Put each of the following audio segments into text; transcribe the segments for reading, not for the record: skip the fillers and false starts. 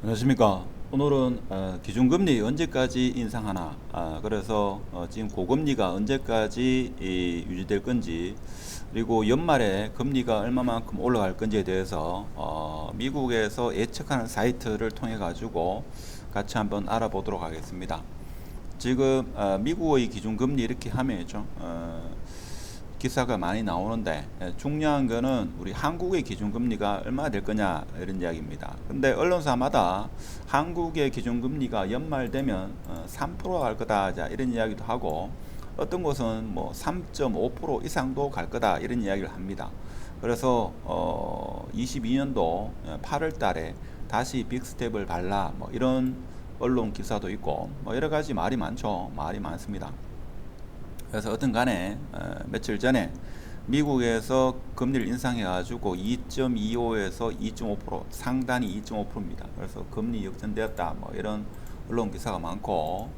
안녕하십니까. 오늘은 기준금리 언제까지 인상하나, 그래서 지금 고금리가 언제까지 유지될 건지, 그리고 연말에 금리가 얼마만큼 올라갈 건지에 대해서 미국에서 예측하는 사이트를 통해 가지고 같이 한번 알아보도록 하겠습니다. 지금 미국의 기준금리 이렇게 하면죠, 기사가 많이 나오는데, 중요한 거는 우리 한국의 기준금리가 얼마나 될 거냐 이런 이야기입니다. 근데 언론사마다 한국의 기준금리가 연말 되면 3%가 갈 거다, 자, 이런 이야기도 하고, 어떤 곳은 뭐 3.5% 이상도 갈 거다 이런 이야기를 합니다. 그래서 22년도 8월 달에 다시 빅스텝을 밟라, 뭐 이런 언론 기사도 있고, 뭐 여러 가지 말이 많죠. 말이 많습니다. 그래서 어떤 간에 며칠 전에 미국에서 금리를 인상해가지고 2.25에서 2.5%, 상단이 2.5%입니다. 그래서 금리 역전되었다, 뭐 이런 언론 기사가 많고,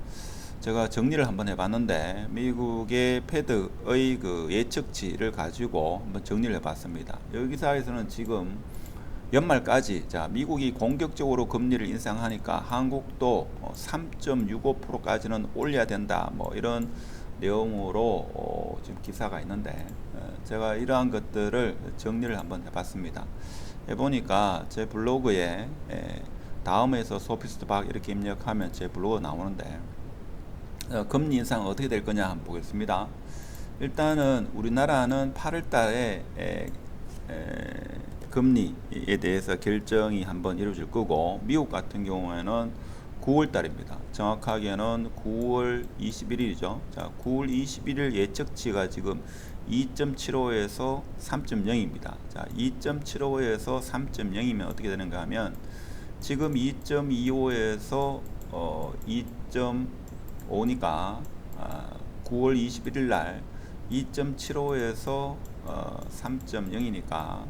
제가 정리를 한번 해봤는데 미국의 패드의 그 예측치를 가지고 한번 정리를 해봤습니다. 여기 기사에서는 지금 연말까지, 자, 미국이 공격적으로 금리를 인상하니까 한국도 3.65%까지는 올려야 된다, 뭐 이런 내용으로 지금 기사가 있는데, 제가 이러한 것들을 정리를 한번 해봤습니다. 해보니까 제 블로그에 다음에서 소피스트 박 이렇게 입력하면 제 블로그 나오는데, 금리 인상 어떻게 될 거냐 한번 보겠습니다. 일단은 우리나라는 8월 달에 금리에 대해서 결정이 한번 이루어질 거고, 미국 같은 경우에는 9월 달입니다. 정확하게는 9월 21일이죠. 자, 9월 21일 예측치가 지금 2.75에서 3.0입니다. 자, 2.75에서 3.0이면 어떻게 되는가 하면, 지금 2.25에서 2.5니까 9월 21일 날 2.75에서 3.0이니까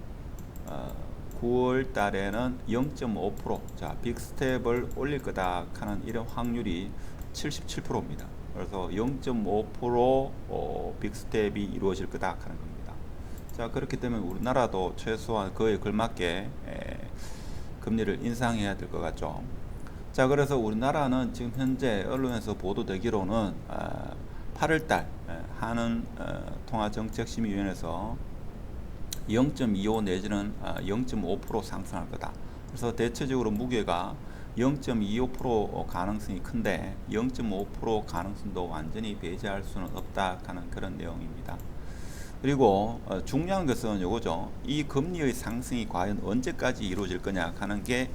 9월 달에는 0.5%, 자, 빅스텝을 올릴 거다 하는 이런 확률이 77%입니다. 그래서 0.5% 빅스텝이 이루어질 거다 하는 겁니다. 자, 그렇기 때문에 우리나라도 최소한 그에 걸맞게 금리를 인상해야 될 것 같죠. 자, 그래서 우리나라는 지금 현재 언론에서 보도되기로는 8월달 한은 통화정책심의위원회에서 0.25 내지는 0.5% 상승할 거다. 그래서 대체적으로 무게가 0.25% 가능성이 큰데 0.5% 가능성도 완전히 배제할 수는 없다 하는 그런 내용입니다. 그리고 중요한 것은 이거죠. 이 금리의 상승이 과연 언제까지 이루어질 거냐 하는 게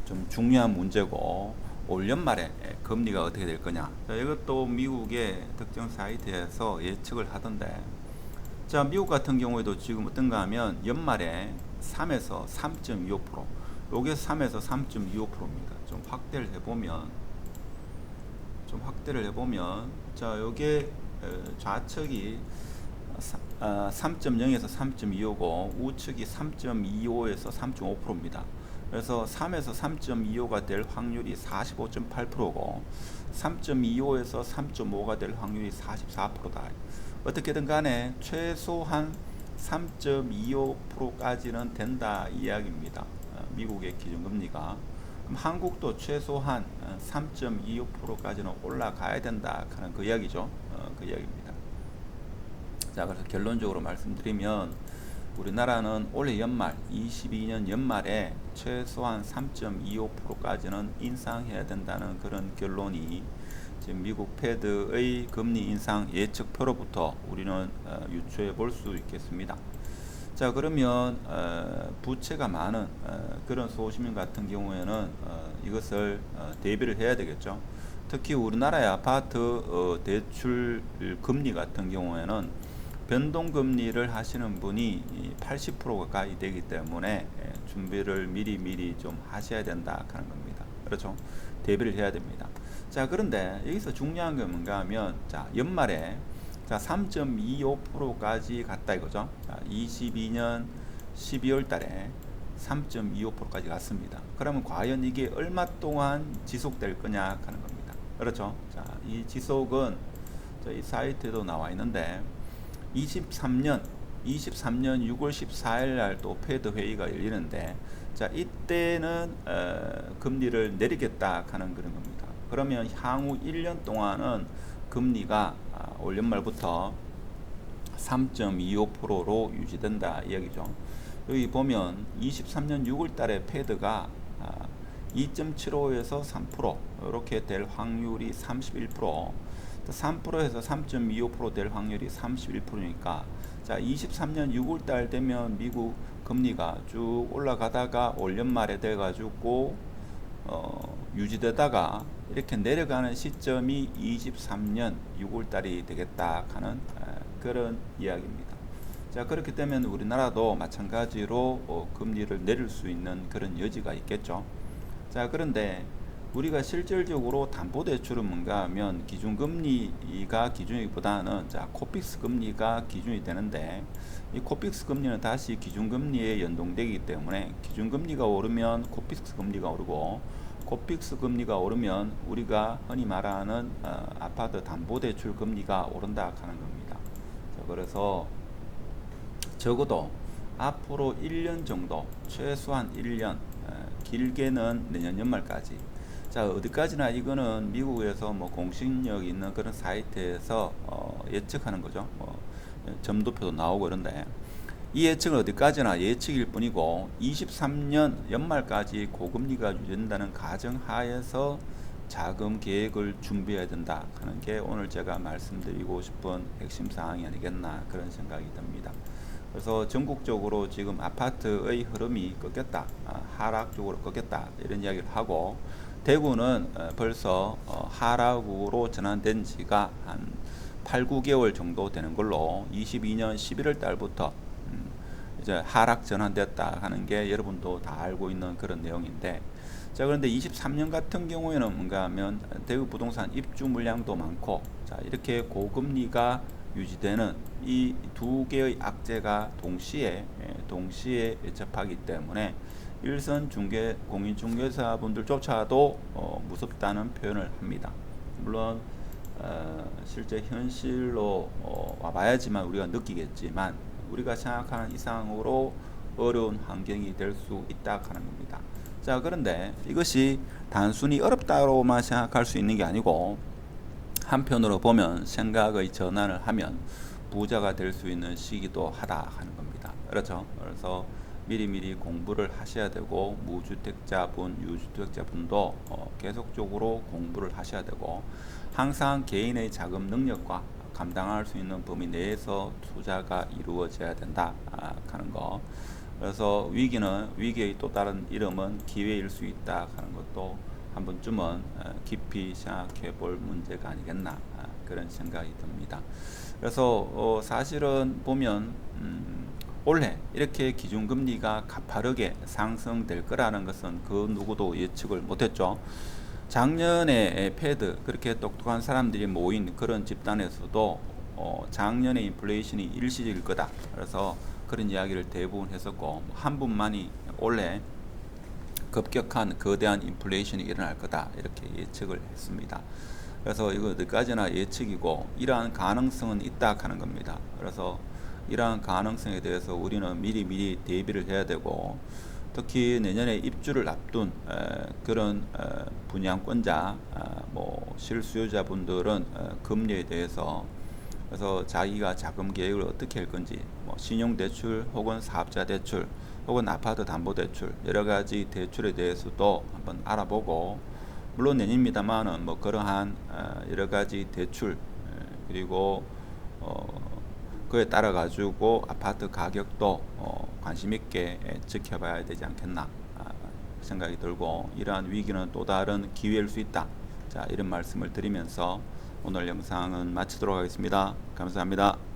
좀 중요한 문제고, 올 연말에 금리가 어떻게 될 거냐. 자, 이것도 미국의 특정 사이트에서 예측을 하던데, 자, 미국 같은 경우에도 지금 어떤가 하면 연말에 3에서 3.25%, 요게 3에서 3.25%입니다. 좀 확대를 해보면, 자, 요게 좌측이 3.0에서 3.25고 우측이 3.25에서 3.5%입니다. 그래서 3에서 3.25가 될 확률이 45.8%고 3.25에서 3.5가 될 확률이 44%다. 어떻게든 간에 최소한 3.25%까지는 된다 이야기입니다. 미국의 기준금리가. 그럼 한국도 최소한 3.25%까지는 올라가야 된다 하는 그 이야기죠. 그 이야기입니다. 자, 그래서 결론적으로 말씀드리면 우리나라는 올해 연말 22년 연말에 최소한 3.25%까지는 인상해야 된다는 그런 결론이 지금 미국 패드의 금리 인상 예측표로부터 우리는 유추해 볼 수 있겠습니다. 자, 그러면 부채가 많은 그런 소시민 같은 경우에는 이것을 대비를 해야 되겠죠. 특히 우리나라의 아파트 대출 금리 같은 경우에는 변동금리를 하시는 분이 80% 가까이 되기 때문에 준비를 미리 좀 하셔야 된다 하는 겁니다. 그렇죠? 대비를 해야 됩니다. 자, 그런데 여기서 중요한 건 뭔가 하면, 자, 연말에 자, 3.25%까지 갔다 이거죠. 자, 22년 12월 달에 3.25%까지 갔습니다. 그러면 과연 이게 얼마 동안 지속될 거냐 하는 겁니다. 그렇죠? 자, 이 지속은 저희 사이트에도 나와 있는데 23년 6월 14일 날 또 패드 회의가 열리는데, 자, 이때는 금리를 내리겠다 하는 그런 겁니다. 그러면 향후 1년 동안은 금리가 올 연말부터 3.25%로 유지된다 이야기죠. 여기 보면 23년 6월 달에 패드가 2.75에서 3% 이렇게 될 확률이 31%, 3%에서 3.25% 될 확률이 31%니까 자, 23년 6월 달 되면 미국 금리가 쭉 올라가다가 올 연말에 돼 가지고 유지되다가 이렇게 내려가는 시점이 23년 6월 달이 되겠다 하는 그런 이야기입니다. 자, 그렇기 때문에 우리나라도 마찬가지로 금리를 내릴 수 있는 그런 여지가 있겠죠. 자, 그런데 우리가 실질적으로 담보대출은 뭔가 하면 기준금리가 기준이보다는 자, 코픽스 금리가 기준이 되는데 이 코픽스 금리는 다시 기준금리에 연동되기 때문에 기준금리가 오르면 코픽스 금리가 오르고 코픽스 금리가 오르면 우리가 흔히 말하는 아파트 담보대출 금리가 오른다 하는 겁니다. 자, 그래서 적어도 앞으로 1년 정도, 최소한 1년, 길게는 내년 연말까지. 자, 어디까지나 이거는 미국에서 뭐 공신력 있는 그런 사이트에서 예측하는 거죠. 점도표도 나오고 그런데 이 예측은 어디까지나 예측일 뿐이고 23년 연말까지 고금리가 유지된다는 가정하에서 자금 계획을 준비해야 된다 하는 게 오늘 제가 말씀드리고 싶은 핵심 사항이 아니겠나 그런 생각이 듭니다. 그래서 전국적으로 지금 아파트의 흐름이 꺾였다, 하락 쪽으로 꺾였다 이런 이야기를 하고 대구는 벌써 하락으로 전환된 지가 한 8, 9개월 정도 되는 걸로 22년 11월 달부터 이제 하락 전환됐다 하는 게 여러분도 다 알고 있는 그런 내용인데 자, 그런데 23년 같은 경우에는 뭔가 하면 대구 부동산 입주 물량도 많고 자, 이렇게 고금리가 유지되는 이 두 개의 악재가 동시에 접하기 때문에 일선 중개 공인중개사분들조차도 무섭다는 표현을 합니다. 물론 실제 현실로 와봐야지만 우리가 느끼겠지만 우리가 생각하는 이상으로 어려운 환경이 될 수 있다 하는 겁니다. 자, 그런데 이것이 단순히 어렵다고만 생각할 수 있는 게 아니고 한편으로 보면 생각의 전환을 하면 부자가 될 수 있는 시기도 하다 하는 겁니다. 그렇죠? 그래서 미리미리 공부를 하셔야 되고 무주택자분, 유주택자분도 계속적으로 공부를 하셔야 되고 항상 개인의 자금 능력과 감당할 수 있는 범위 내에서 투자가 이루어져야 된다 하는 거. 그래서 위기의 또 다른 이름은 기회일 수 있다 하는 것도 한 번쯤은 깊이 생각해 볼 문제가 아니겠나 그런 생각이 듭니다. 그래서 사실은 보면 올해 이렇게 기준금리가 가파르게 상승될 거라는 것은 그 누구도 예측을 못했죠. 작년에 패드 그렇게 똑똑한 사람들이 모인 그런 집단에서도 작년에 인플레이션이 일시적일 거다. 그래서 그런 이야기를 대부분 했었고 한 분만이 올해 급격한 거대한 인플레이션이 일어날 거다 이렇게 예측을 했습니다. 그래서 이거 어디까지나 예측이고 이러한 가능성은 있다 하는 겁니다. 그래서 이러한 가능성에 대해서 우리는 미리 대비를 해야 되고 특히 내년에 입주를 앞둔 그런 분양권자 뭐 실수요자분들은 금리에 대해서 그래서 자기가 자금 계획을 어떻게 할 건지 뭐 신용대출 혹은 사업자 대출 혹은 아파트 담보대출 여러 가지 대출에 대해서도 한번 알아보고 물론 내년입니다만은 뭐 그러한 여러 가지 대출 그리고 그에 따라 가지고 아파트 가격도 관심 있게 지켜봐야 되지 않겠나 생각이 들고 이러한 위기는 또 다른 기회일 수 있다. 자, 이런 말씀을 드리면서 오늘 영상은 마치도록 하겠습니다. 감사합니다.